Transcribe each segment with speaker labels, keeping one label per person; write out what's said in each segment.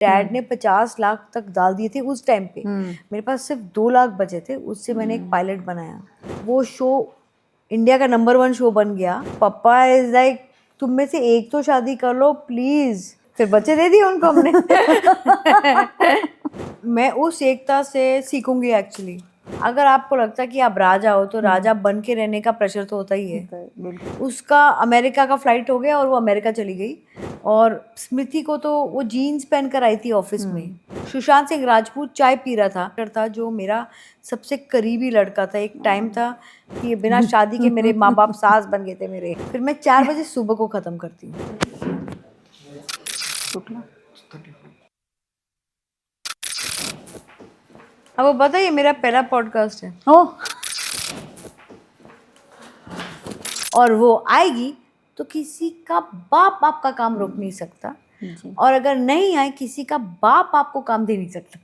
Speaker 1: Dad ने 50 लाख तक डाल दिए थे उस टाइम पे। मेरे पास सिर्फ 2 लाख बचे थे, उससे मैंने एक पायलट बनाया। वो शो इंडिया का नंबर 1 शो बन गया। पापा इज लाइक तुम में से एक तो शादी कर लो प्लीज। फिर बच्चे दे दिए उनको हमने। मैं उस एकता से सीखूंगी एक्चुअली। अगर आपको लगता है कि आप राजा हो तो राजा बन के रहने का प्रेशर तो होता ही है। उसका अमेरिका का फ्लाइट हो गया और वो अमेरिका चली गई। और स्मृति को तो वो जीन्स पहन कर आई थी ऑफिस में। सुशांत सिंह राजपूत चाय पी रहा था जो मेरा सबसे करीबी लड़का था। एक टाइम था कि बिना शादी के मेरे माँ बाप सास बन गए थे मेरे। फिर मैं 4 बजे सुबह को खत्म करती हूँ। अब वो पता है ये मेरा पहला पॉडकास्ट है। और वो आएगी तो किसी का बाप आपका काम रोक नहीं सकता। और अगर नहीं आए किसी का बाप आपको काम दे नहीं सकता।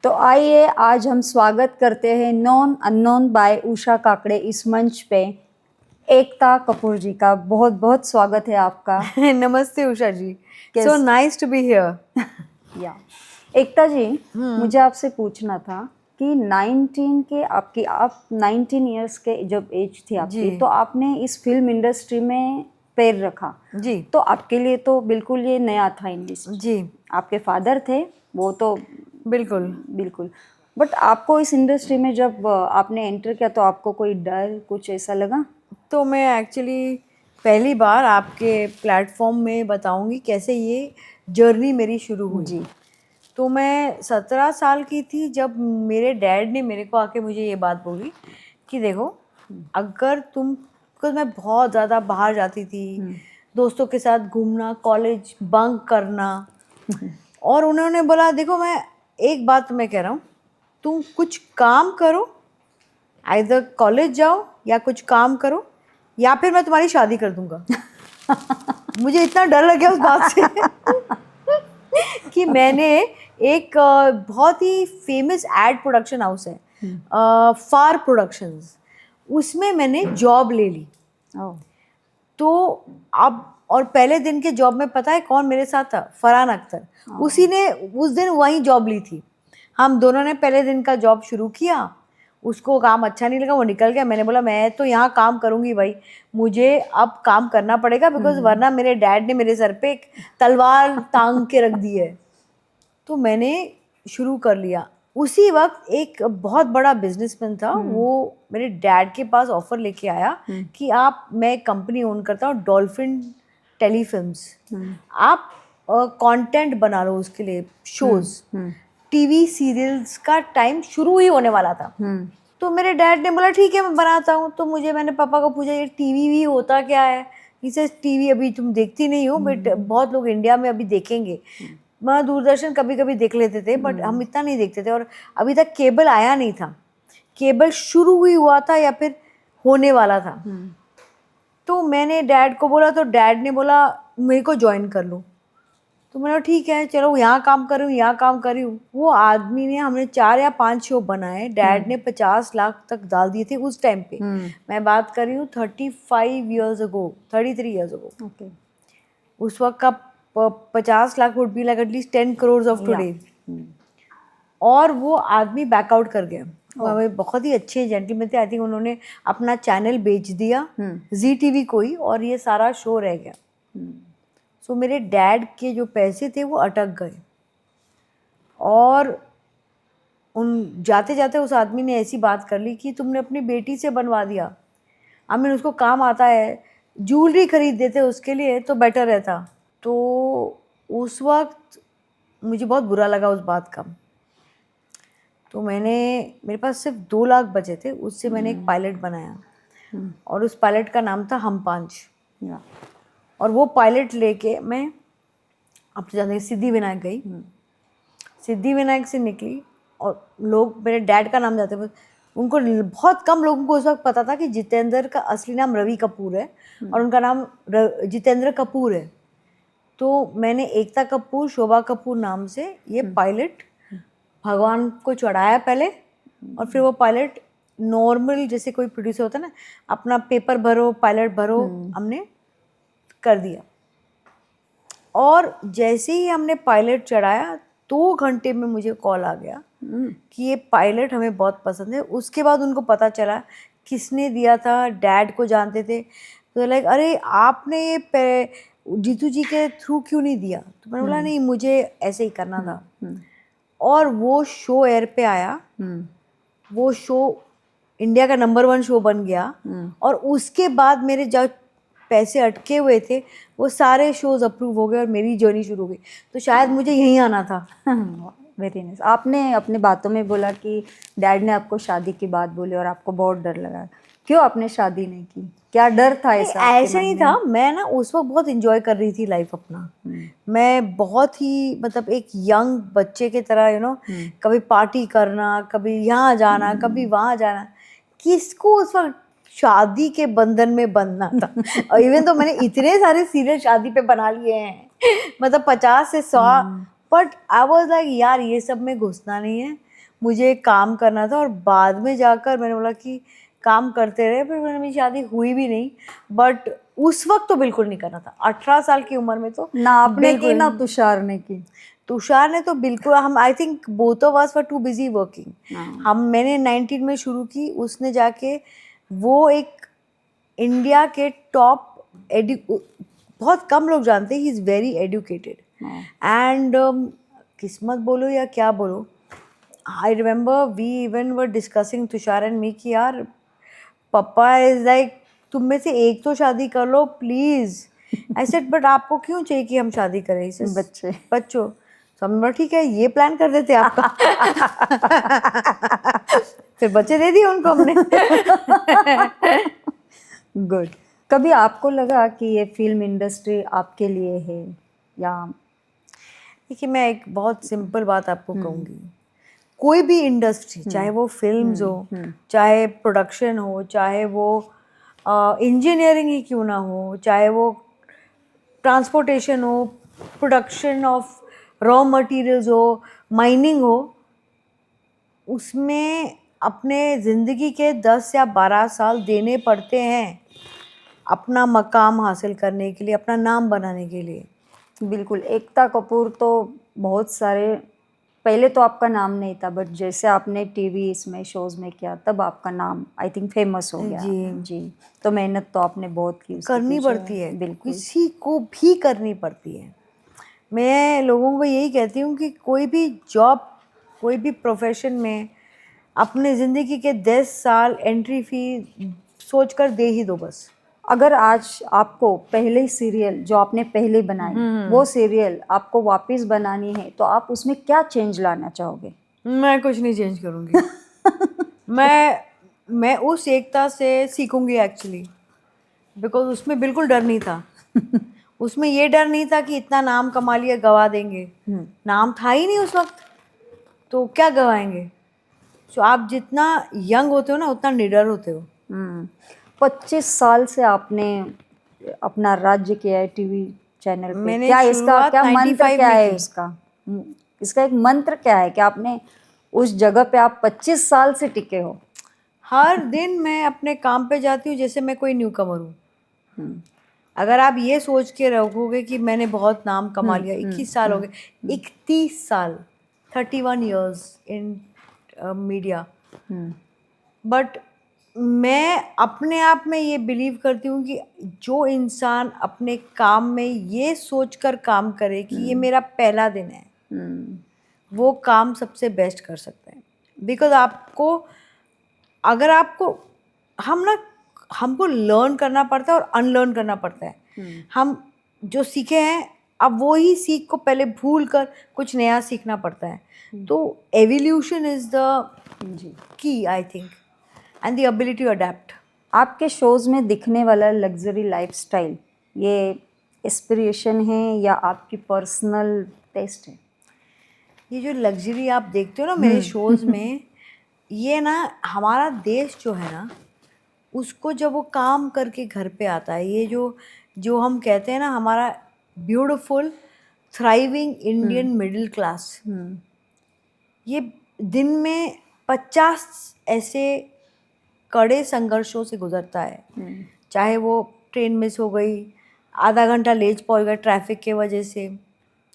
Speaker 2: तो आइए आज हम स्वागत करते हैं non unknown bye Usha Kakade इस मंच पे एकता कपूर जी का। बहुत बहुत स्वागत है आपका।
Speaker 1: नमस्ते Usha ji, so nice to be here.
Speaker 2: Yeah Ekta जी, मुझे आपसे पूछना था कि 19 इयर्स के जब एज थी आपकी तो आपने इस फिल्म इंडस्ट्री में पैर रखा
Speaker 1: जी।
Speaker 2: तो आपके लिए तो बिल्कुल ये नया था इंडस्ट्री
Speaker 1: जी।
Speaker 2: आपके फादर थे वो तो
Speaker 1: बिल्कुल
Speaker 2: बट आपको इस इंडस्ट्री में जब आपने एंटर किया तो आपको कोई डर कुछ ऐसा लगा?
Speaker 1: तो मैं एक्चुअली पहली बार आपके प्लेटफॉर्म में बताऊंगी कैसे ये जर्नी मेरी शुरू हुई जी। तो मैं 17 साल की थी जब मेरे डैड ने मेरे को आके मुझे ये बात बोली कि देखो अगर तुम, बिकॉज मैं बहुत ज़्यादा बाहर जाती थी, दोस्तों के साथ घूमना, कॉलेज बंक करना, और उन्होंने बोला देखो मैं एक बात मैं कह रहा हूँ, तुम कुछ काम करो, आइदर कॉलेज जाओ या कुछ काम करो या फिर मैं तुम्हारी शादी कर दूंगा। मुझे इतना डर लग गया उस बात से कि मैंने एक बहुत ही फेमस एड प्रोडक्शन हाउस है फार प्रोडक्शंस, उसमें मैंने जॉब ले ली। तो अब और पहले दिन के जॉब में पता है कौन मेरे साथ था? फरहान अख्तर। उसी ने उस दिन वहीं जॉब ली थी। हम दोनों ने पहले दिन का जॉब शुरू किया, उसको काम अच्छा नहीं लगा, वो निकल गया। मैंने बोला मैं तो यहाँ काम करूँगी भाई, मुझे अब काम करना पड़ेगा बिकॉज वरना मेरे डैड ने मेरे सर पे एक तलवार टांग के रख दी है। तो मैंने शुरू कर लिया। उसी वक्त एक बहुत बड़ा बिजनेसमैन था, वो मेरे डैड के पास ऑफर लेके आया कि मैं कंपनी ओन करता हूँ डॉल्फिन टेलीफिल्म्स, आप कंटेंट बना लो उसके लिए, शोज, टीवी सीरियल्स का टाइम शुरू ही होने वाला था। तो मेरे डैड ने बोला ठीक है मैं बनाता हूँ। तो मैंने पापा को पूछा ये टीवी भी होता क्या है? इसे टीवी अभी तुम देखती नहीं हो, बट बहुत लोग इंडिया में अभी देखेंगे। मैं दूरदर्शन कभी कभी देख लेते थे बट हम इतना नहीं देखते थे, और अभी तक केबल आया नहीं था, केबल शुरू ही हुआ था या फिर होने वाला था। तो मैंने डैड को बोला, तो डैड ने बोला मेरे को ज्वाइन कर लो। तो मैंने ठीक है चलो यहाँ काम कर रही हूँ। वो आदमी ने, हमने 4 या 5 शो बनाए, डैड ने 50 लाख तक डाल दिए थे उस टाइम पे। मैं बात कर रही हूँ 33 ईयर्स अगो। उस वक्त का 50 lakh would be like at least 10 crore of today. और वो आदमी बैकआउट कर गया। वो बहुत ही अच्छे जेंटलमैन थे। आई थिंक उन्होंने अपना चैनल बेच दिया जी टीवी को ही, और ये सारा शो रह गया। सो मेरे डैड के जो पैसे थे वो अटक गए, और उन जाते जाते उस आदमी ने ऐसी बात कर ली कि तुमने अपनी बेटी से बनवा दिया। आई मीन उसको काम आता है, ज्वेलरी खरीद देते उसके लिए तो बेटर रहता। तो उस वक्त मुझे बहुत बुरा लगा उस बात का। तो मेरे पास सिर्फ 2 लाख बचे थे, उससे मैंने एक पायलट बनाया, और उस पायलट का नाम था हम 5। और वो पायलट लेके मैं अपने जाने सिद्धिविनायक गई। सिद्धिविनायक से निकली और लोग मेरे डैड का नाम जाते थे, उनको बहुत कम लोगों को उस वक्त पता था कि जितेंद्र का असली नाम रवि कपूर है और उनका नाम जितेंद्र कपूर है। तो मैंने एकता कपूर, शोभा कपूर नाम से ये पायलट भगवान को चढ़ाया पहले, और फिर वो पायलट नॉर्मल जैसे कोई प्रोड्यूसर होता है ना, अपना पेपर भरो, पायलट भरो, हमने कर दिया। और जैसे ही हमने पायलट चढ़ाया 2 घंटे में मुझे कॉल आ गया कि ये पायलट हमें बहुत पसंद है। उसके बाद उनको पता चला किसने दिया था, डैड को जानते थे, तो लाइक अरे आपने ये जीतू जी के थ्रू क्यों नहीं दिया? तो मैंने बोला नहीं, मुझे ऐसे ही करना था। और वो शो एयर पे आया, वो शो इंडिया का नंबर 1 शो बन गया, और उसके बाद मेरे जब पैसे अटके हुए थे वो सारे शोज अप्रूव हो गए और मेरी जर्नी शुरू हो गई। तो शायद मुझे यहीं आना था।
Speaker 2: Very nice. आपने अपनी बातों में बोला कि डैड ने आपको शादी की बात बोली और आपको बहुत डर लगा। क्यों आपने शादी नहीं की? क्या डर था ऐसा?
Speaker 1: ऐसे नहीं था, मैं ना उस वक्त बहुत इंजॉय कर रही थी लाइफ अपना। मैं बहुत ही मतलब एक यंग बच्चे की तरह कभी पार्टी करना, कभी यहाँ जाना, कभी वहाँ जाना। किसको उस वक्त शादी के बंधन में बंधना था? और इवन तो मैंने इतने सारे सीरियल शादी पे बना लिए हैं, मतलब 50 से 100, बट आई वाज लाइक यार ये सब में घुसना नहीं है, मुझे काम करना था। और बाद में जाकर मैंने बोला कि काम करते रहे, फिर मेरी शादी हुई भी नहीं। बट उस वक्त तो बिल्कुल नहीं करना था। 18 साल की उम्र में तो
Speaker 2: ना आपने की ना तुषार ने की।
Speaker 1: तुषार ने तो बिल्कुल, हम I think both of us were too busy working. मैंने 19 में शुरू की, उसने जाके वो एक इंडिया के टॉप बहुत कम लोग जानते हैं, he is very educated and किस्मत बोलो या क्या बोलो, I remember we even were discussing Tushar and me कि यार पापा इज लाइक तुम में से एक तो शादी कर लो प्लीज। आई सेड बट आपको क्यों चाहिए कि हम शादी करें? इसे बच्चों तो हमने बोला ठीक है ये प्लान कर देते आपका। फिर बच्चे दे दिए उनको हमने।
Speaker 2: गुड। कभी आपको लगा कि ये फिल्म इंडस्ट्री आपके लिए है या?
Speaker 1: देखिए मैं एक बहुत सिंपल बात आपको कहूँगी, कोई भी इंडस्ट्री, चाहे वो फिल्म्स हो, चाहे प्रोडक्शन हो, चाहे वो इंजीनियरिंग ही क्यों ना हो, चाहे वो ट्रांसपोर्टेशन हो, प्रोडक्शन ऑफ रॉ मटेरियल्स हो, माइनिंग हो, उसमें अपने ज़िंदगी के 10 या 12 साल देने पड़ते हैं अपना मकाम हासिल करने के लिए, अपना नाम बनाने के लिए।
Speaker 2: बिल्कुल। एकता कपूर तो बहुत सारे, पहले तो आपका नाम नहीं था, बट जैसे आपने टीवी इसमें शोज में किया तब आपका नाम आई थिंक फेमस हो गया। जी। तो मेहनत तो आपने बहुत की,
Speaker 1: करनी पड़ती है,
Speaker 2: बिल्कुल
Speaker 1: किसी को भी करनी पड़ती है। मैं लोगों को यही कहती हूँ कि कोई भी जॉब, कोई भी प्रोफेशन में अपने ज़िंदगी के 10 साल एंट्री फी सोच कर दे ही दो बस।
Speaker 2: अगर आज आपको पहले सीरियल जो आपने पहले बनाई वो सीरियल आपको वापस बनानी है तो आप उसमें क्या चेंज लाना चाहोगे?
Speaker 1: मैं कुछ नहीं चेंज करूँगी। मैं उस एकता से सीखूंगी एक्चुअली, बिकॉज उसमें बिल्कुल डर नहीं था। उसमें ये डर नहीं था कि इतना नाम कमा लिया गवा देंगे, नाम था ही नहीं उस वक्त, तो क्या गवाएंगे। सो आप जितना यंग होते हो ना उतना निडर होते हो।
Speaker 2: 25 साल से आपने अपना राज्य किया है टीवी चैनल पे।
Speaker 1: मैंने
Speaker 2: क्या इसका क्या मंत्र
Speaker 1: 95
Speaker 2: क्या
Speaker 1: में
Speaker 2: है
Speaker 1: की।
Speaker 2: उसका? इसका एक मंत्र क्या है कि आपने उस जगह पे आप 25 साल से टिके हो?
Speaker 1: हर दिन मैं अपने काम पे जाती हूँ जैसे मैं कोई न्यू कमर हूँ। अगर आप ये सोच के रखोगे कि मैंने बहुत नाम कमा लिया, 21 साल हो गए, 31 साल, 31 years इन मीडिया, बट मैं अपने आप में ये बिलीव करती हूँ कि जो इंसान अपने काम में ये सोचकर काम करे कि ये मेरा पहला दिन है, वो काम सबसे बेस्ट कर सकता है। बिकॉज आपको, अगर आपको, हमको लर्न करना पड़ता है और अनलर्न करना पड़ता है। हम जो सीखे हैं अब वो ही सीख को पहले भूल कर कुछ नया सीखना पड़ता है। तो evolution is the key I think, and the ability to adapt.
Speaker 2: आपके शोज में दिखने वाला लग्जरी लाइफस्टाइल ये एस्पिरेशन है या आपकी पर्सनल टेस्ट है?
Speaker 1: ये जो लग्जरी आप देखते हो ना मेरे शोज़ में, ये ना हमारा देश जो है ना, उसको जब वो काम करके घर पे आता है, ये जो जो हम कहते हैं ना हमारा beautiful thriving Indian middle class, ये दिन में 50 ऐसे कड़े संघर्षों से गुजरता है। चाहे वो ट्रेन मिस हो गई, आधा घंटा लेट पहुंच गए ट्रैफिक के वजह से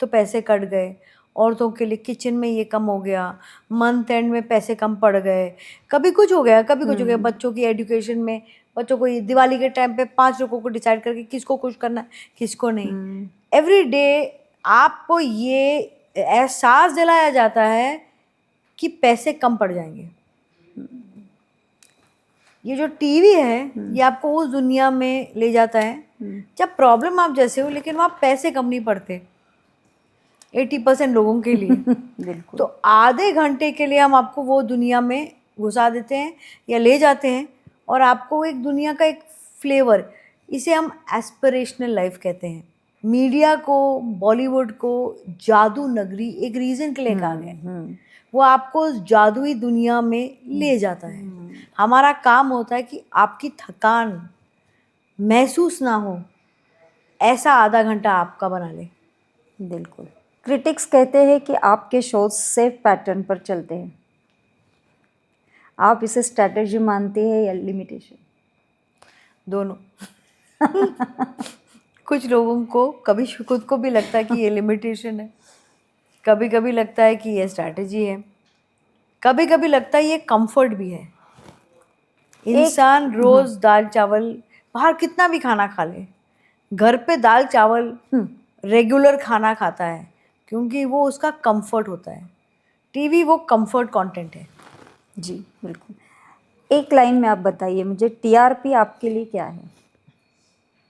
Speaker 1: तो पैसे कट गए, औरतों के लिए किचन में ये कम हो गया, मंथ एंड में पैसे कम पड़ गए, कभी कुछ हो गया, कभी कुछ हो गया, बच्चों की एजुकेशन में, बच्चों को दिवाली के टाइम पे 5 लोगों को डिसाइड करके किसको खुश करना है किसको नहीं। एवरी डे आपको ये एहसास दिलाया जाता है कि पैसे कम पड़ जाएंगे। ये जो टीवी है ये आपको उस दुनिया में ले जाता है जब प्रॉब्लम आप जैसे हो, लेकिन वहाँ पैसे कम नहीं पड़ते 80% लोगों के लिए।
Speaker 2: बिल्कुल।
Speaker 1: तो आधे घंटे के लिए हम आपको वो दुनिया में घुसा देते हैं या ले जाते हैं, और आपको एक दुनिया का एक फ्लेवर, इसे हम एस्पिरेशनल लाइफ कहते हैं। मीडिया को, बॉलीवुड को जादू नगरी एक रीज़न के लिए कहा गया है। वो आपको उस जादुई दुनिया में ले जाता है। हमारा काम होता है कि आपकी थकान महसूस ना हो, ऐसा आधा घंटा आपका बना ले।
Speaker 2: बिल्कुल। क्रिटिक्स कहते हैं कि आपके शोज सेफ पैटर्न पर चलते हैं, आप इसे स्ट्रैटेजी मानते हैं या लिमिटेशन?
Speaker 1: दोनों। कुछ लोगों को कभी खुद को भी लगता है कि ये लिमिटेशन है, कभी कभी लगता है कि ये स्ट्रैटेजी है, कभी कभी लगता है ये कंफर्ट भी है। इंसान रोज दाल चावल, बाहर कितना भी खाना खा ले, घर पे दाल चावल रेगुलर खाना खाता है क्योंकि वो उसका कंफर्ट होता है। टीवी वो कंफर्ट कंटेंट है।
Speaker 2: जी बिल्कुल। एक लाइन में आप बताइए मुझे, टीआरपी आपके लिए क्या है,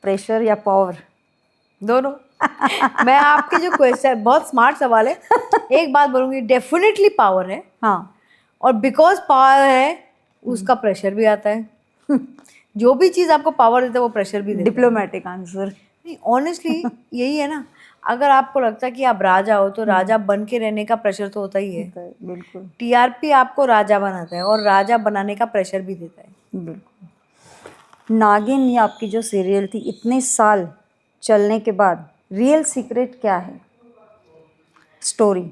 Speaker 2: प्रेशर या पावर?
Speaker 1: दोनों। मैं आपके जो क्वेश्चन, बहुत स्मार्ट सवाल है, एक बात बोलूँगी, डेफिनेटली पावर है।
Speaker 2: हाँ।
Speaker 1: और बिकॉज पावर है उसका प्रेशर भी आता है। जो भी चीज़ आपको पावर देता है वो प्रेशर भी देता है।
Speaker 2: Diplomatic answer.
Speaker 1: नहीं, ऑनेस्टली यही है ना। अगर आपको लगता है कि आप राजा हो तो राजा बन के रहने का प्रेशर तो होता ही है।
Speaker 2: बिल्कुल।
Speaker 1: टीआरपी आपको राजा बनाता है और राजा बनाने का प्रेशर भी देता है।
Speaker 2: बिल्कुल। नागिन ये आपकी जो सीरियल थी, इतने साल चलने के बाद रियल सीक्रेट क्या है? स्टोरी,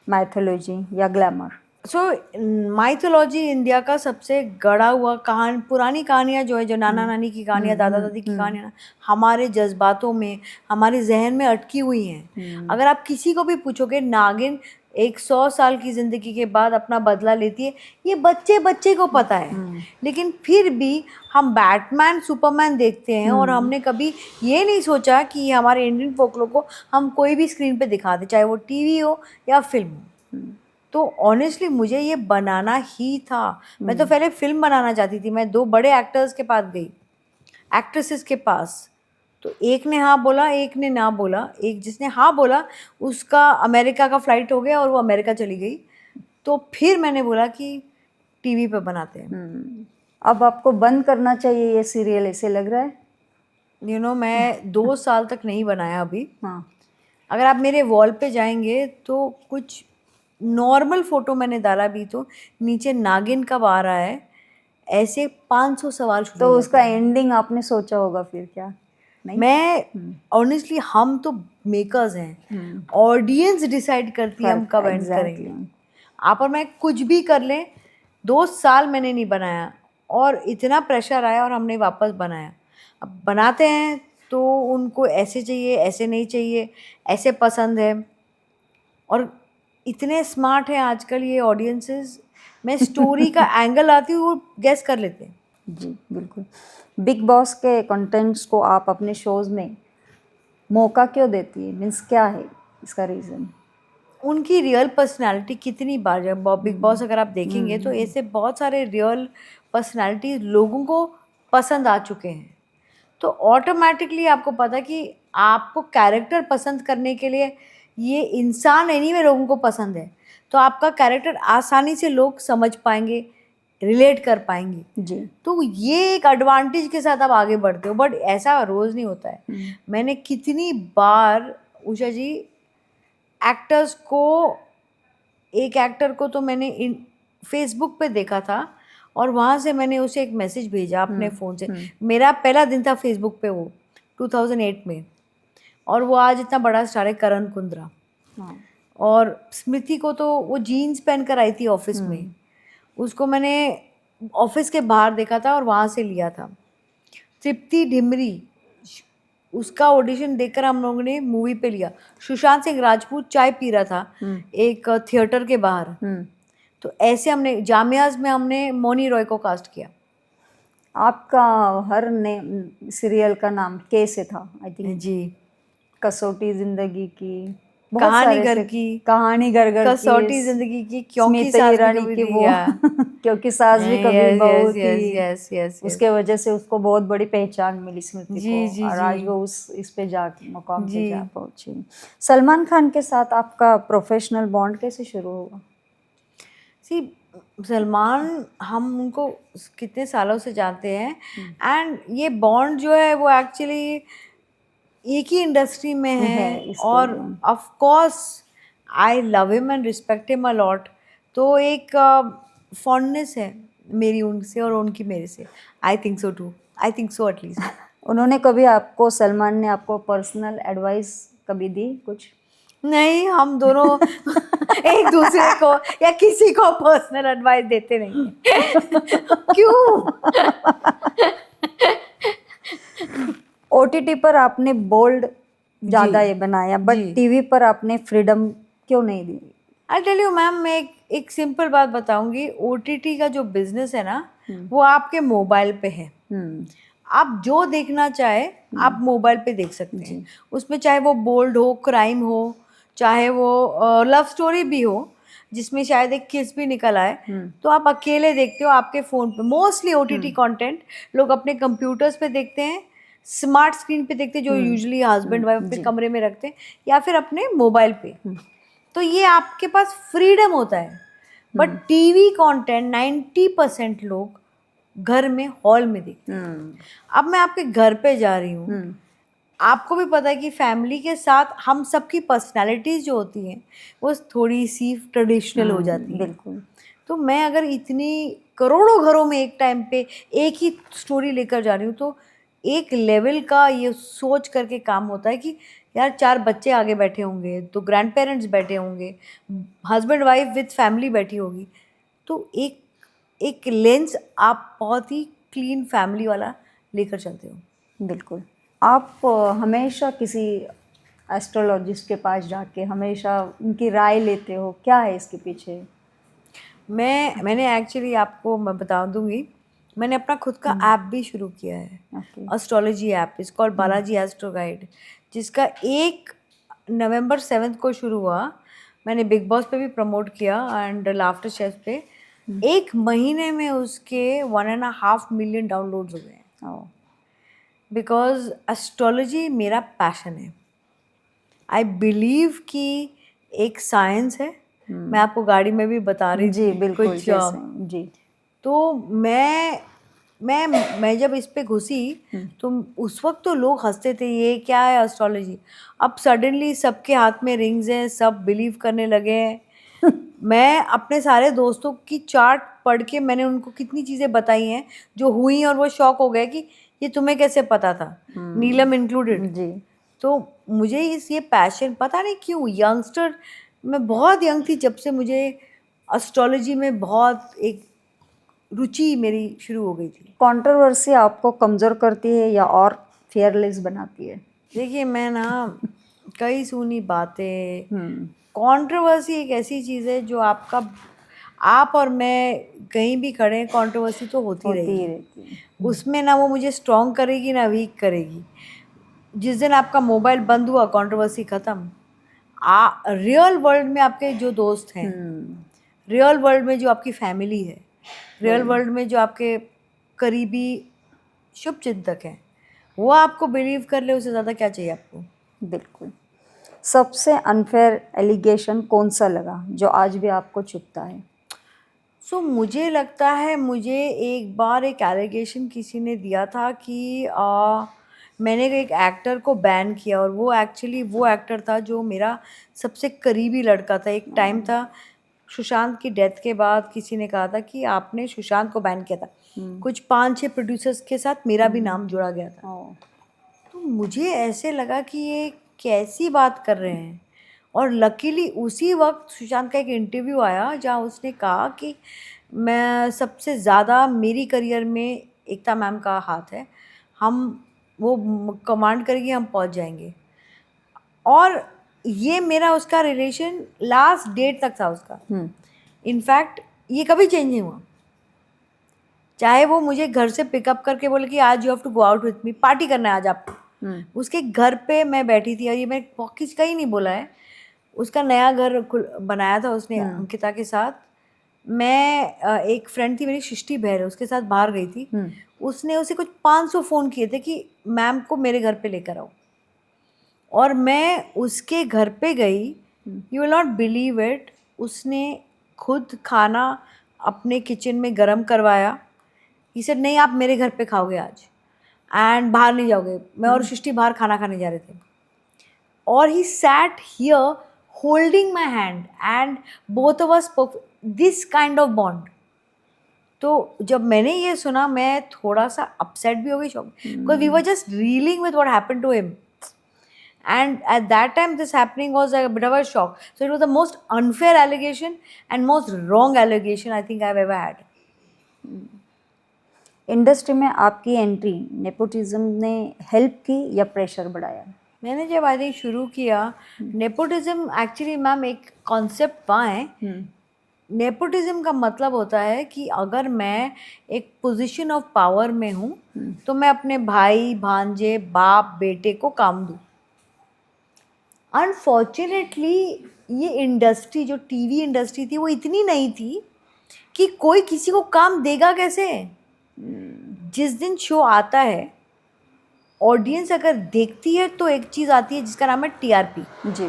Speaker 2: माइथोलॉजी या ग्लैमर?
Speaker 1: सो माइथोलॉजी इंडिया का सबसे गढ़ा हुआ पुरानी कहानियाँ जो है, जो नाना नानी की कहानियाँ, दादा दादी की कहानियाँ ना, हमारे जज्बातों में, हमारे जहन में अटकी हुई हैं। अगर आप किसी को भी पूछोगे, नागिन 100 साल की ज़िंदगी के बाद अपना बदला लेती है, ये बच्चे बच्चे को पता है। लेकिन फिर भी हम बैटमैन सुपरमैन देखते हैं और हमने कभी ये नहीं सोचा कि हमारे इंडियन फोकलोर को हम कोई भी स्क्रीन पे दिखा दें, चाहे वो टीवी हो या फिल्म हो। तो ऑनेस्टली मुझे ये बनाना ही था। मैं तो पहले फिल्म बनाना चाहती थी। मैं 2 बड़े एक्टर्स के पास गई, एक्ट्रेसेस के पास, तो एक ने हाँ बोला, एक ने ना बोला। एक जिसने हाँ बोला उसका अमेरिका का फ़्लाइट हो गया और वो अमेरिका चली गई। तो फिर मैंने बोला कि टीवी पे बनाते हैं।
Speaker 2: अब आपको बंद करना चाहिए ये सीरियल, ऐसे लग रहा है?
Speaker 1: मैं 2 साल तक नहीं बनाया अभी।
Speaker 2: हाँ।
Speaker 1: अगर आप मेरे वॉल पे जाएंगे तो कुछ नॉर्मल फ़ोटो मैंने डाला भी तो नीचे नागिन कब आ रहा है ऐसे 500 सवाल शुरू
Speaker 2: तो
Speaker 1: हो
Speaker 2: उसका एंडिंग आपने सोचा होगा फिर क्या? नहीं?
Speaker 1: मैं ऑनेस्टली, हम तो मेकर्स हैं, ऑडियंस डिसाइड करती है हम कब एंड करेंगे। आप और मैं कुछ भी कर लें, 2 साल मैंने नहीं बनाया और इतना प्रेशर आया और हमने वापस बनाया। अब बनाते हैं तो उनको ऐसे चाहिए, ऐसे नहीं चाहिए, ऐसे पसंद है। और इतने स्मार्ट हैं आजकल ये ऑडियंसेस, मैं स्टोरी का एंगल आती हूँ वो गेस कर लेते हैं।
Speaker 2: जी बिल्कुल। बिग बॉस के कंटेंट्स को आप अपने शोज में मौका क्यों देती है, मीन्स क्या है इसका रीज़न?
Speaker 1: उनकी रियल पर्सनालिटी कितनी बार, जब बिग बॉस अगर आप देखेंगे तो ऐसे बहुत सारे रियल पर्सनालिटी लोगों को पसंद आ चुके हैं। तो ऑटोमेटिकली आपको पता कि आपको कैरेक्टर पसंद करने के लिए, ये इंसान एनीवे लोगों को पसंद है, तो आपका कैरेक्टर आसानी से लोग समझ पाएंगे, रिलेट कर पाएंगे।
Speaker 2: जी।
Speaker 1: तो ये एक एडवांटेज के साथ आप आगे बढ़ते हो, बट ऐसा रोज़ नहीं होता है। मैंने कितनी बार, उषा जी, एक्टर्स को, एक एक्टर को तो मैंने फेसबुक पे देखा था और वहाँ से मैंने उसे एक मैसेज भेजा अपने फ़ोन से। मेरा पहला दिन था फेसबुक पे, वो 2008 में। और वो आज इतना बड़ा स्टार है, करण कुंद्रा।
Speaker 2: हाँ।
Speaker 1: और स्मृति को तो वो जीन्स पहन कर आई थी ऑफिस में, उसको मैंने ऑफिस के बाहर देखा था और वहाँ से लिया था। तृप्ति ढिमरी, उसका ऑडिशन देखकर हम लोगों ने मूवी पे लिया। सुशांत सिंह राजपूत चाय पी रहा था एक थिएटर के बाहर, तो ऐसे हमने जामियाज में हमने मौनी रॉय को कास्ट किया।
Speaker 2: आपका हर नेम सीरियल का नाम के से था आई थिंक।
Speaker 1: जी,
Speaker 2: कसौटी जिंदगी की, बहुत
Speaker 1: कहानी
Speaker 2: सारे
Speaker 1: घर
Speaker 2: से,
Speaker 1: की,
Speaker 2: कहानी घर घर
Speaker 1: कसौटी
Speaker 2: की,
Speaker 1: जिंदगी की, क्योंकि
Speaker 2: स्मिता
Speaker 1: सास भी
Speaker 2: ईरानी
Speaker 1: कभी
Speaker 2: की
Speaker 1: थी,
Speaker 2: वो
Speaker 1: या
Speaker 2: क्योंकि सास भी कभी
Speaker 1: यस
Speaker 2: बहू
Speaker 1: यस यस
Speaker 2: थी,
Speaker 1: यस यस
Speaker 2: उसके वजह से उसको बहुत बड़ी पहचान मिली स्मृति
Speaker 1: जी
Speaker 2: को,
Speaker 1: जी
Speaker 2: और
Speaker 1: जी
Speaker 2: आज वो इस पे जा मुकाम पे
Speaker 1: जी।
Speaker 2: जा पहुंची। सलमान खान के साथ आपका प्रोफेशनल बॉन्ड कैसे शुरू हुआ?
Speaker 1: सी, सलमान, हम उनको कितने सालों से जानते हैं, एंड ये बॉन्ड जो है वो एक्चुअली एक ही इंडस्ट्री में है,
Speaker 2: इसके
Speaker 1: और
Speaker 2: लिए
Speaker 1: of course I love him and respect him a lot. तो एक फॉन्डनेस है मेरी उनसे और उनकी मेरे से। I think so too, I think so at least.
Speaker 2: उन्होंने कभी आपको, सलमान ने आपको पर्सनल एडवाइस कभी दी कुछ?
Speaker 1: नहीं, हम दोनों एक दूसरे को या किसी को पर्सनल एडवाइस देते नहीं हैं। क्यों?
Speaker 2: ओटीटी पर आपने बोल्ड ज्यादा
Speaker 1: जी
Speaker 2: ये बनाया, बट
Speaker 1: जी।
Speaker 2: टीवी पर आपने फ्रीडम क्यों नहीं दी?
Speaker 1: आई टेल यू मैम, मैं एक सिंपल बात बताऊंगी। ओटीटी का जो बिजनेस है ना, वो आपके मोबाइल पे है। आप जो देखना चाहे आप मोबाइल पे देख सकते हैं। उसमें चाहे वो बोल्ड हो, क्राइम हो, चाहे वो लव स्टोरी भी हो जिसमें शायद एक किस भी निकल आए, तो आप अकेले देखते हो आपके फ़ोन पे। मोस्टली ओटीटी कंटेंट लोग अपने कंप्यूटर्स पे देखते हैं, स्मार्ट स्क्रीन पे देखते हैं, जो यूजुअली हस्बैंड वाइफ अपने कमरे में रखते हैं, या फिर अपने मोबाइल पे। तो ये आपके पास फ्रीडम होता है। बट टीवी कंटेंट 90% लोग घर में हॉल में देखते हैं। अब मैं आपके घर पे जा रही हूँ, आपको भी पता है कि फैमिली के साथ हम सबकी पर्सनालिटीज जो होती हैं वो थोड़ी सी ट्रेडिशनल हो जाती हैं।
Speaker 2: बिल्कुल।
Speaker 1: तो मैं अगर इतनी करोड़ों घरों में एक टाइम पे एक ही स्टोरी लेकर जा रही हूँ, तो एक लेवल का ये सोच करके काम होता है कि यार 4 बच्चे आगे बैठे होंगे, तो ग्रैंड पेरेंट्स बैठे होंगे, हस्बैंड वाइफ विद फैमिली बैठी होगी, तो एक एक लेंस आप बहुत ही क्लीन फैमिली वाला लेकर चलते हो।
Speaker 2: बिल्कुल। आप हमेशा किसी एस्ट्रोलॉजिस्ट के पास जाके हमेशा उनकी राय लेते हो, क्या है इसके पीछे?
Speaker 1: मैंने एक्चुअली आपको मैं बता दूंगी, मैंने अपना खुद का ऐप भी शुरू किया है, astrology app, it's called Balaji astro guide, जिसका 1 नवंबर 7 को शुरू हुआ। मैंने बिग बॉस पे भी प्रमोट किया एंड लाफ्टर शेफ पे। 1 महीने में उसके 1.5 मिलियन डाउनलोड्स हो गए हैं, बिकॉज एस्ट्रोलॉजी मेरा पैशन है। आई बिलीव कि एक साइंस है। मैं आपको गाड़ी में भी बता रही
Speaker 2: जी
Speaker 1: थी
Speaker 2: बिल्कुल,
Speaker 1: कुछ
Speaker 2: जैसे जी।
Speaker 1: तो मैं जब इस पे घुसी तो उस वक्त तो लोग हंसते थे, ये क्या है एस्ट्रोलॉजी। अब सडनली सबके हाथ में रिंग्स हैं, सब बिलीव करने लगे हैं। मैं अपने सारे दोस्तों की चार्ट पढ़ के मैंने उनको कितनी चीज़ें बताई हैं जो हुई, और वो शॉक हो गए कि ये तुम्हें कैसे पता था, नीलम इंक्लूडेड।
Speaker 2: जी।
Speaker 1: तो मुझे ये पैशन, पता नहीं क्यों, यंगस्टर, मैं बहुत यंग थी जब से मुझे एस्ट्रोलॉजी में बहुत एक रुचि मेरी शुरू हो गई थी।
Speaker 2: कंट्रोवर्सी आपको कमज़ोर करती है या और फियरलेस बनाती है?
Speaker 1: देखिए, मैं ना कई सुनी बातें, कंट्रोवर्सी एक ऐसी चीज़ है जो आप और मैं कहीं भी खड़े हैं, कंट्रोवर्सी तो होती रहेगी।
Speaker 2: रहती है।
Speaker 1: उसमें ना वो मुझे स्ट्रॉन्ग करेगी ना वीक करेगी। जिस दिन आपका मोबाइल बंद हुआ, कंट्रोवर्सी ख़त्म। रियल वर्ल्ड में आपके जो दोस्त हैं, रियल वर्ल्ड में जो आपकी फैमिली है, रियल वर्ल्ड में जो आपके करीबी शुभचिंतक हैं, वो आपको बिलीव कर ले, उससे ज़्यादा क्या चाहिए आपको।
Speaker 2: बिल्कुल। सबसे अनफेयर एलिगेशन कौन सा लगा जो आज भी आपको चुभता है?
Speaker 1: मुझे लगता है, मुझे एक बार एक एलिगेशन किसी ने दिया था कि मैंने एक एक्टर को बैन किया, और वो एक्चुअली वो एक्टर था जो मेरा सबसे करीबी लड़का था। एक टाइम था सुशांत की डेथ के बाद, किसी ने कहा था कि आपने सुशांत को बैन किया था। कुछ 5-6 प्रोड्यूसर्स के साथ मेरा भी नाम जोड़ा गया था। तो मुझे ऐसे लगा कि ये कैसी बात कर रहे हैं। और लकीली उसी वक्त सुशांत का एक इंटरव्यू आया जहाँ उसने कहा कि मैं सबसे ज़्यादा मेरी करियर में एकता मैम का हाथ है, हम वो कमांड करेगी, हम पहुँच जाएंगे। और ये मेरा उसका रिलेशन लास्ट डेट तक था उसका। इनफैक्ट ये कभी चेंज नहीं हुआ। चाहे वो मुझे घर से पिकअप करके बोले कि आज you have to go out with me, party करना है आज आपको, उसके घर पे मैं बैठी थी। और ये मैं किसी का ही नहीं बोला है, उसका नया घर बनाया था उसने अंकिता के साथ। मैं एक फ्रेंड थी मेरी, सृष्टि बहर, उसके साथ बाहर गई थी। उसने उसे कुछ 500 फ़ोन किए थे कि मैम को मेरे घर पे लेकर आओ। और मैं उसके घर पे गई, you will not believe it, उसने खुद खाना अपने किचन में गरम करवाया। ही सेड नहीं, आप मेरे घर पे खाओगे आज, एंड बाहर नहीं जाओगे। मैं और सृष्टि बाहर खाना खाने जा रहे थे, और he sat here holding my hand and both of us spoke this kind of bond. तो जब मैंने ये सुना मैं थोड़ा सा अपसेट भी हो गई, shock, because we were just reeling with what happened to him. And at that time, this happening was a bit of a shock. So it was the most unfair allegation and most wrong allegation I think I've ever had.
Speaker 2: Industry में आपकी entry nepotism ने help की या pressure बढ़ाया?
Speaker 1: मैंने जब I think शुरू किया, नेपोटिज्म एक्चुअली मैम एक कॉन्सेप्ट वहाँ है। नेपोटिज्म का मतलब होता है कि अगर मैं एक पोजीशन ऑफ पावर में हूँ तो मैं अपने भाई भांजे बाप बेटे को काम दूँ। अनफॉर्चुनेटली ये इंडस्ट्री जो टीवी इंडस्ट्री थी वो इतनी नई थी कि कोई किसी को काम देगा कैसे। जिस दिन शो आता है, ऑडियंस अगर देखती है तो एक चीज़ आती है जिसका नाम है टीआरपी।
Speaker 2: जी,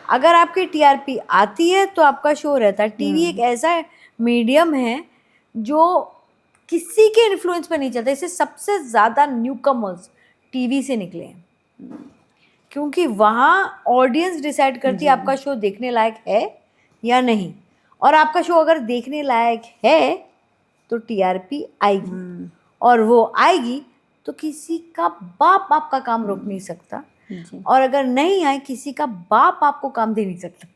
Speaker 1: अगर आपकी टीआरपी आती है तो आपका शो रहता है। टीवी एक ऐसा मीडियम है जो किसी के इन्फ्लुएंस पे नहीं चलता। इससे सबसे ज़्यादा न्यूकमर्स टीवी से निकले हैं, क्योंकि वहाँ ऑडियंस डिसाइड करती है आपका शो देखने लायक है या नहीं। और आपका शो अगर देखने लायक है तो टीआरपी आएगी, और वो आएगी तो किसी का बाप आपका काम रोक नहीं सकता, और अगर नहीं आए किसी का बाप आपको काम दे नहीं सकता।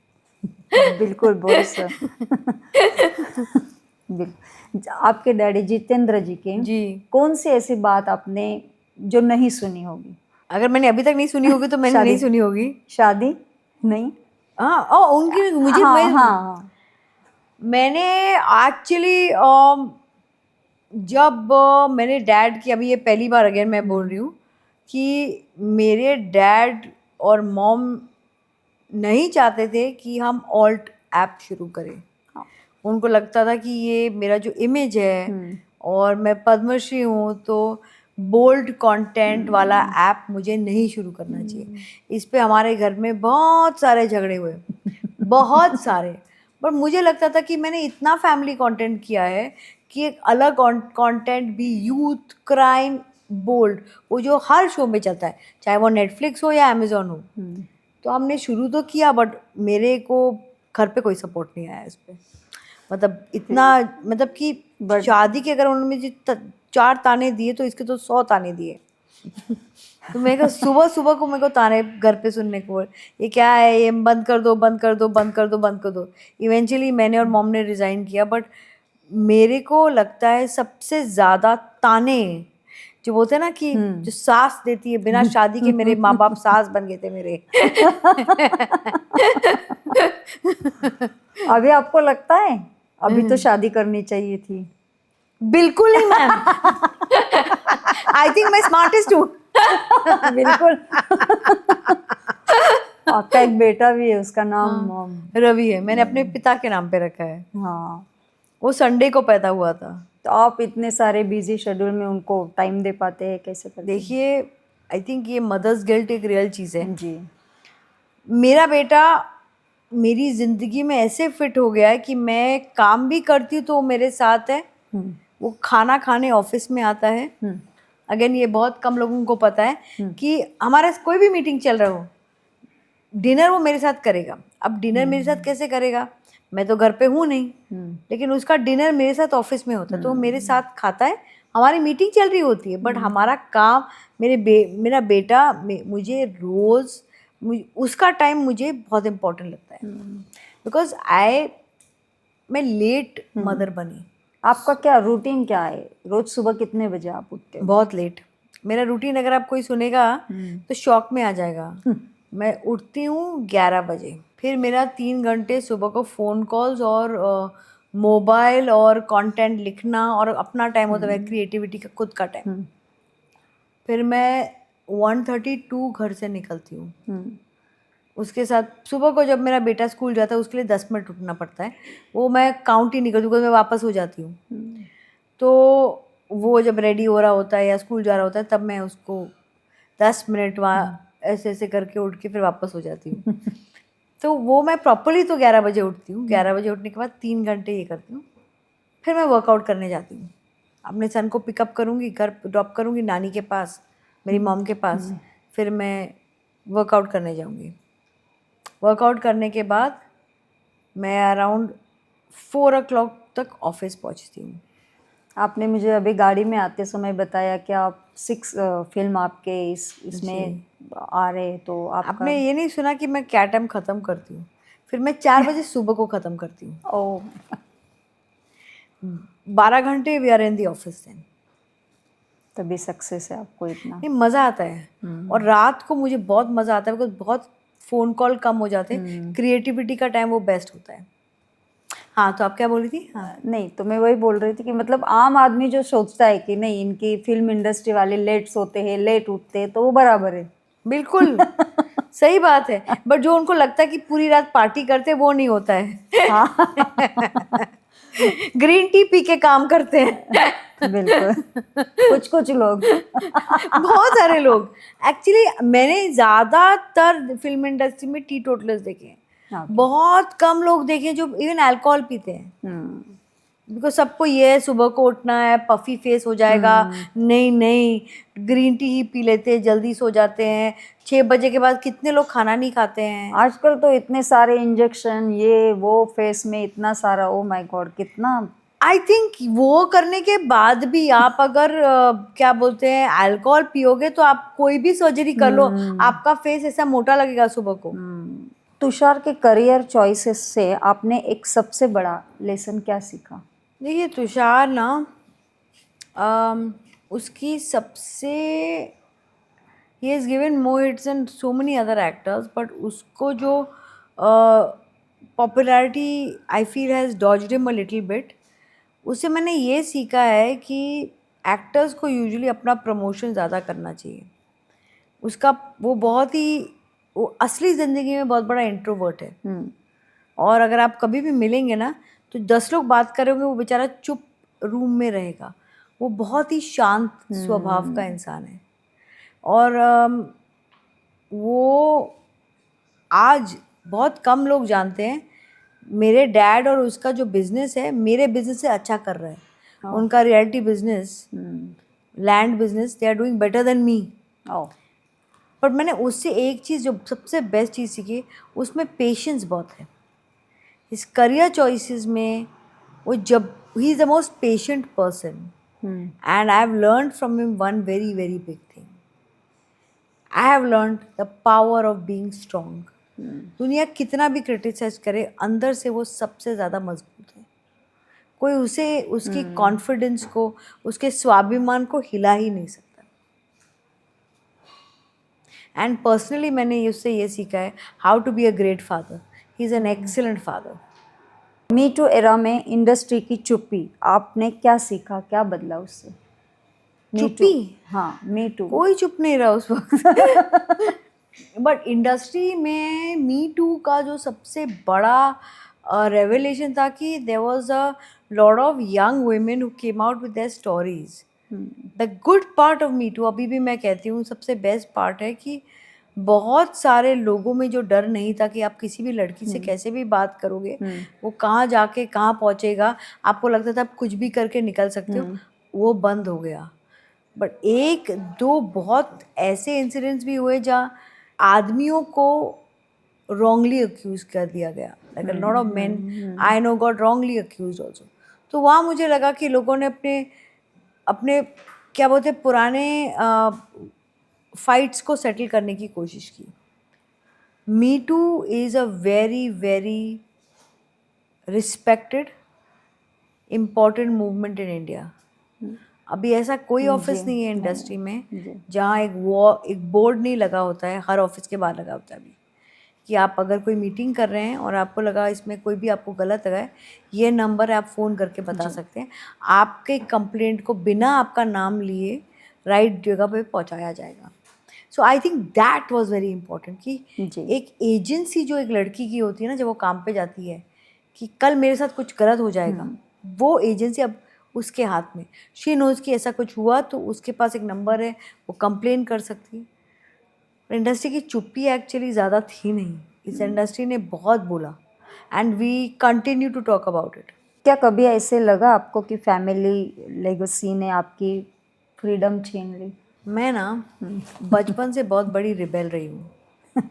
Speaker 2: बिल्कुल, बहुत सर। आपके डैडी जितेंद्र जी के
Speaker 1: जी,
Speaker 2: कौन सी ऐसी बात आपने जो नहीं सुनी होगी?
Speaker 1: अगर मैंने अभी तक नहीं सुनी होगी तो मैंने नहीं सुनी होगी।
Speaker 2: शादी नहीं?
Speaker 1: हाँ, और उनकी मुझे
Speaker 2: हाँ।
Speaker 1: मैंने एक्चुअली जब मैंने डैड की, अभी ये पहली बार अगेन मैं बोल रही हूँ कि मेरे डैड और मॉम नहीं चाहते थे कि हम ऑल्ट ऐप शुरू करें। उनको लगता था कि ये मेरा जो इमेज है और मैं पद्मश्री हूँ तो बोल्ड कंटेंट वाला ऐप मुझे नहीं शुरू करना चाहिए। इस पे हमारे घर में बहुत सारे झगड़े हुए, बहुत सारे। पर मुझे लगता था कि मैंने इतना फैमिली कंटेंट किया है कि एक अलग कंटेंट भी, यूथ क्राइम बोल्ड, वो जो हर शो में चलता है, चाहे वो नेटफ्लिक्स हो या अमेजोन हो। तो हमने शुरू तो किया, बट मेरे को घर पे कोई सपोर्ट नहीं आया इस पर। मतलब इतना, मतलब कि शादी के अगर उन्होंने मुझे 4 ताने दिए तो इसके तो 100 ताने दिए। तो मेरे को सुबह सुबह को मेरे को ताने घर पे सुनने को, ये क्या है, ये बंद कर दो बंद कर दो बंद कर दो बंद कर दो। इवेंचुअली मैंने और मॉम ने रिज़ाइन किया। बट मेरे को लगता है सबसे ज़्यादा ताने जो बोलते हैं ना कि जो सास देती है बिना शादी के, मेरे माँ बाप सास बन गए थे मेरे।
Speaker 2: अभी आपको लगता है अभी तो शादी करनी चाहिए थी?
Speaker 1: बिल्कुल नहीं मैम। आई थिंक मैं स्मार्टेस्ट हूँ।
Speaker 2: बिल्कुल। आपका एक बेटा भी है, उसका नाम
Speaker 1: रवि है। मैंने अपने पिता के नाम पे रखा है।
Speaker 2: हाँ,
Speaker 1: वो संडे को पैदा हुआ था।
Speaker 2: तो आप इतने सारे बिजी शेड्यूल में उनको टाइम दे पाते हैं, कैसे करते हैं?
Speaker 1: देखिए, आई थिंक ये मदर्स गिल्ट एक रियल चीज़ है।
Speaker 2: जी,
Speaker 1: मेरा बेटा मेरी ज़िंदगी में ऐसे फिट हो गया है कि मैं काम भी करती हूँ तो वो मेरे साथ है। वो खाना खाने ऑफिस में आता है। अगेन ये बहुत कम लोगों को पता है कि हमारा कोई भी मीटिंग चल रहा हो, डिनर वो मेरे साथ करेगा। अब डिनर मेरे साथ कैसे करेगा, मैं तो घर पे हूँ नहीं, लेकिन उसका डिनर मेरे साथ ऑफिस में होता है, तो वो मेरे साथ खाता है। हमारी मीटिंग चल रही होती है, बट हमारा काम, मेरा बेटा मुझे रोज़ उसका टाइम मुझे बहुत इम्पोर्टेंट लगता है, बिकॉज मैं लेट मदर बनी।
Speaker 2: आपका क्या रूटीन क्या है? रोज सुबह कितने बजे आप उठते हो?
Speaker 1: बहुत लेट। मेरा रूटीन अगर आप कोई सुनेगा तो शॉक में आ जाएगा। मैं उठती हूँ 11 बजे, फिर मेरा 3 घंटे सुबह को फ़ोन कॉल्स और मोबाइल और कंटेंट लिखना और अपना टाइम होता है क्रिएटिविटी का, खुद का टाइम। फिर मैं 1:32 घर से निकलती हूँ। उसके साथ सुबह को जब मेरा बेटा स्कूल जाता है उसके लिए 10 मिनट उठना पड़ता है, वो मैं काउंट ही नहीं करती बिकॉज मैं वापस हो जाती हूँ। तो वो जब रेडी हो रहा होता है या स्कूल जा रहा होता है तब मैं उसको 10 मिनट वहाँ ऐसे ऐसे करके उठ के फिर वापस हो जाती हूँ। तो वो मैं प्रॉपरली तो 11 बजे उठती हूँ। 11 बजे उठने के बाद 3 घंटे ये करती हूँ, फिर मैं वर्कआउट करने जाती हूँ। अपने सन को पिकअप करूँगी, घर ड्रॉप करूँगी नानी के पास, मेरी मॉम के पास, फिर मैं वर्कआउट करने जाऊँगी। वर्कआउट करने के बाद मैं अराउंड 4 o'clock तक ऑफिस पहुँचती हूँ।
Speaker 2: आपने मुझे अभी गाड़ी में आते समय बताया कि आप 6 फिल्म आपके इसमें आ रहे, तो आपका
Speaker 1: आपने ये नहीं सुना कि मैं क्या टाइम ख़त्म करती हूँ? फिर मैं 4 बजे सुबह को ख़त्म करती हूँ।
Speaker 2: ओ
Speaker 1: 12 घंटे we are in the office then.
Speaker 2: तभी सक्सेस है आपको इतना।
Speaker 1: नहीं, मज़ा आता है। और रात को मुझे बहुत मज़ा आता है बिकॉज बहुत फ़ोन कॉल कम हो जाते हैं, क्रिएटिविटी का टाइम वो बेस्ट होता है। हाँ, तो आप क्या बोल रही थी? हाँ,
Speaker 2: नहीं तो मैं वही बोल रही थी कि मतलब आम आदमी जो सोचता है कि नहीं इनकी फिल्म इंडस्ट्री वाले लेट सोते हैं लेट उठते हैं, तो वो बराबर है।
Speaker 1: बिल्कुल सही बात है। बट जो उनको लगता है कि पूरी रात पार्टी करते हैं वो नहीं होता है।
Speaker 2: हाँ
Speaker 1: ग्रीन टी पी के काम करते हैं।
Speaker 2: बिल्कुल, कुछ कुछ लोग
Speaker 1: बहुत सारे लोग। एक्चुअली मैंने ज़्यादातर फिल्म इंडस्ट्री में टी टोटलर्स देखे हैं।
Speaker 2: Okay.
Speaker 1: बहुत कम लोग देखे हैं जो इवन अल्कोहल पीते हैं। बिकॉज सबको ये है सुबह को उठना है, पफी फेस हो जाएगा, नहीं नहीं ग्रीन टी ही पी लेते हैं, जल्दी सो जाते हैं। 6 बजे के बाद कितने लोग खाना नहीं खाते हैं।
Speaker 2: आजकल तो इतने सारे इंजेक्शन ये वो फेस में इतना सारा, ओ माय गॉड कितना।
Speaker 1: आई थिंक वो करने के बाद भी आप अगर क्या बोलते हैं अल्कोहल पियोगे तो आप कोई भी सर्जरी कर लो, आपका फेस ऐसा मोटा लगेगा सुबह को।
Speaker 2: तुषार के करियर चॉइसेस से आपने एक सबसे बड़ा लेसन क्या सीखा?
Speaker 1: देखिए तुषार ना उसकी सबसे ही has given more hits and so many other actors, but उसको जो popularity I feel has dodged him a little bit. उससे मैंने ये सीखा है कि एक्टर्स को यूजुअली अपना प्रमोशन ज़्यादा करना चाहिए। उसका वो बहुत ही वो असली ज़िंदगी में बहुत बड़ा इंट्रोवर्ट है। और अगर आप कभी भी मिलेंगे ना तो 10 लोग बात करेंगे, वो बेचारा चुप रूम में रहेगा। वो बहुत ही शांत स्वभाव का इंसान है। और वो आज बहुत कम लोग जानते हैं मेरे डैड और उसका जो बिजनेस है मेरे बिजनेस से अच्छा कर रहा है। उनका reality business, land business, they are doing better than me. But मैंने उससे एक चीज़ जो सबसे बेस्ट चीज़ सीखी, उसमें पेशेंस बहुत है। इस करियर चॉइसेस में वो जब he is the most patient person and I have learned from him one very very big thing. I have learned the power of being strong. दुनिया कितना भी क्रिटिसाइज करे, अंदर से वो सबसे ज़्यादा मजबूत है। कोई उसे उसकी कॉन्फिडेंस को, उसके स्वाभिमान को हिला ही नहीं सकता। एंड पर्सनली मैंने उससे ये सीखा है how to be a great father. He is an excellent father.
Speaker 2: Me too era में इंडस्ट्री की चुप्पी, आपने क्या सीखा, क्या बदला उससे?
Speaker 1: चुप्पी?
Speaker 2: हाँ मी टू।
Speaker 1: कोई चुप नहीं रहा उस वक्त। बट इंडस्ट्री में मी टू का जो सबसे बड़ा रेवलेशन था कि there was a lot of young women who came out with their stories. The good part of me too, अभी भी मैं कहती हूँ सबसे बेस्ट पार्ट है कि बहुत सारे लोगों में जो डर नहीं था कि आप किसी भी लड़की से कैसे भी बात करोगे, वो कहाँ जाके कहाँ पहुँचेगा, आपको लगता था आप कुछ भी करके निकल सकते हो, वो बंद हो गया। बट एक दो बहुत ऐसे इंसिडेंट्स भी हुए जहाँ आदमियों को रॉन्गली अक्यूज कर दिया गया, like a lot of men I know got wrongly accuse also. तो वहाँ मुझे लगा कि लोगों ने अपने अपने क्या बोलते पुराने फाइट्स को सेटल करने की कोशिश की। मी two is a very very respected important movement in India. अभी ऐसा कोई ऑफिस नहीं है इंडस्ट्री में जहाँ एक बोर्ड नहीं लगा होता है. हर ऑफिस के बाहर लगा होता है अभी कि आप अगर कोई मीटिंग कर रहे हैं और आपको लगा इसमें कोई भी आपको गलत लगा है, ये नंबर आप फ़ोन करके बता सकते हैं. आपके कंप्लेंट को बिना आपका नाम लिए राइट जगह पे पहुंचाया जाएगा. So I think that was very important कि एक एजेंसी जो एक लड़की की होती है ना, जब वो काम पे जाती है कि कल मेरे साथ कुछ गलत हो जाएगा, वो एजेंसी अब उसके हाथ में. शी नोज़ कि ऐसा कुछ हुआ तो उसके पास एक नंबर है, वो कंप्लेन कर सकती है. इंडस्ट्री की चुप्पी एक्चुअली ज़्यादा थी नहीं. इस इंडस्ट्री ने बहुत बोला and we continue to talk about it.
Speaker 2: क्या कभी ऐसे लगा आपको कि फैमिली लेगेसी ने आपकी फ्रीडम छीन ली?
Speaker 1: मैं ना बचपन से बहुत बड़ी रिबेल रही हूँ.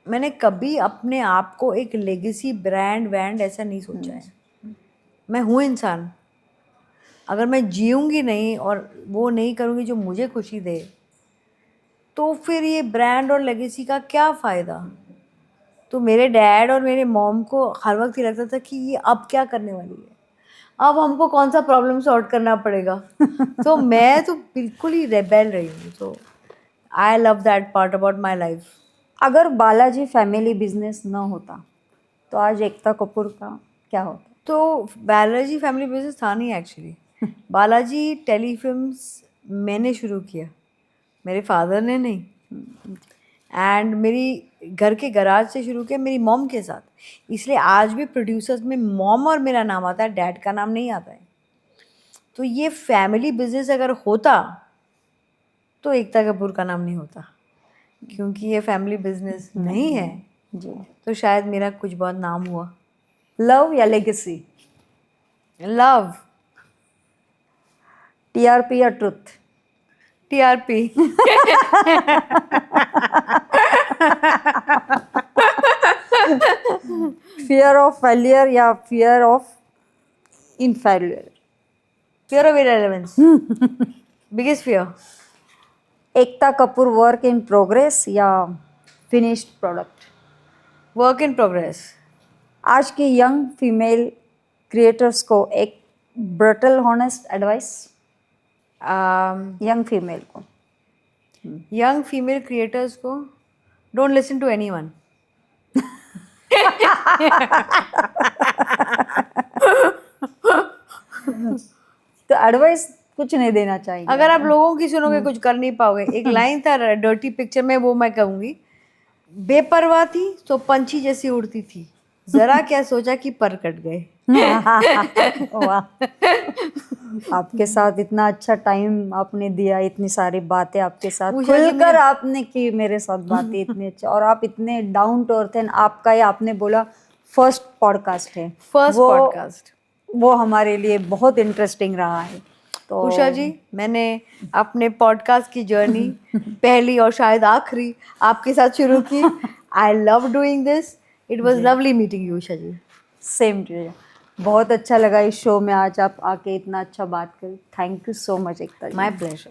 Speaker 1: मैंने कभी अपने आप को एक लेगेसी ब्रांड वैंड ऐसा नहीं सोचा है. मैं हूँ इंसान. अगर मैं जीऊँगी नहीं और वो नहीं करूँगी जो मुझे खुशी दे, तो फिर ये ब्रांड और लेगेसी का क्या फ़ायदा. तो मेरे डैड और मेरे मॉम को हर वक्त ये लगता था कि ये अब क्या करने वाली है, अब हमको कौन सा प्रॉब्लम सॉर्ट करना पड़ेगा. तो मैं तो बिल्कुल ही रेबेल रही हूँ. तो I love that part about my life.
Speaker 2: अगर बालाजी फैमिली बिजनेस न होता तो आज एकता कपूर का क्या होता?
Speaker 1: तो बालाजी फैमिली बिजनेस था नहीं एक्चुअली. बालाजी टेलीफिल्म्स मैंने शुरू किया, मेरे फादर ने नहीं. एंड मेरी घर के गराज से शुरू किया मेरी मॉम के साथ. इसलिए आज भी प्रोड्यूसर्स में मॉम और मेरा नाम आता है, डैड का नाम नहीं आता है. तो ये फैमिली बिजनेस अगर होता तो एकता कपूर का नाम नहीं होता. क्योंकि ये फैमिली बिजनेस नहीं है
Speaker 2: जी.
Speaker 1: तो शायद मेरा कुछ बहुत नाम हुआ.
Speaker 2: लव या लेगेसी?
Speaker 1: लव.
Speaker 2: टीआरपी या truth?
Speaker 1: TRP.
Speaker 2: Fear of failure या fear of inferior?
Speaker 1: Fear of irrelevance. Biggest fear.
Speaker 2: Ekta Kapoor work in progress या finished product?
Speaker 1: Work in progress.
Speaker 2: आज की यंग फीमेल क्रिएटर्स को एक brutal honest advice young female को.
Speaker 1: Young female creators को don't listen to anyone.
Speaker 2: तो advice कुछ नहीं देना चाहिए.
Speaker 1: अगर आप लोगों की सुनोगे कुछ कर नहीं पाओगे. एक लाइन था डर्टी पिक्चर में, वो मैं कहूँगी, बेपरवाह थी तो पंछी जैसी उड़ती थी, जरा क्या सोचा कि पर कट गए.
Speaker 2: वाह. आपके साथ इतना अच्छा टाइम आपने दिया, इतनी सारी बातें आपके साथ खुलकर आपने की मेरे साथ बातें इतनी अच्छा, और आप इतने डाउन टू अर्थ हैं. आपका ये आपने बोला फर्स्ट पॉडकास्ट है,
Speaker 1: फर्स्ट पॉडकास्ट,
Speaker 2: वो हमारे लिए बहुत इंटरेस्टिंग रहा है. तो
Speaker 1: उषा जी, मैंने अपने पॉडकास्ट की जर्नी पहली और शायद आखिरी आपके साथ शुरू की. I love doing this. It was lovely meeting you Usha ji.
Speaker 2: Same to you. बहुत अच्छा लगा इस शो में आज आप आके इतना अच्छा बात करी. Thank you so much Ekta ji.
Speaker 1: My pleasure.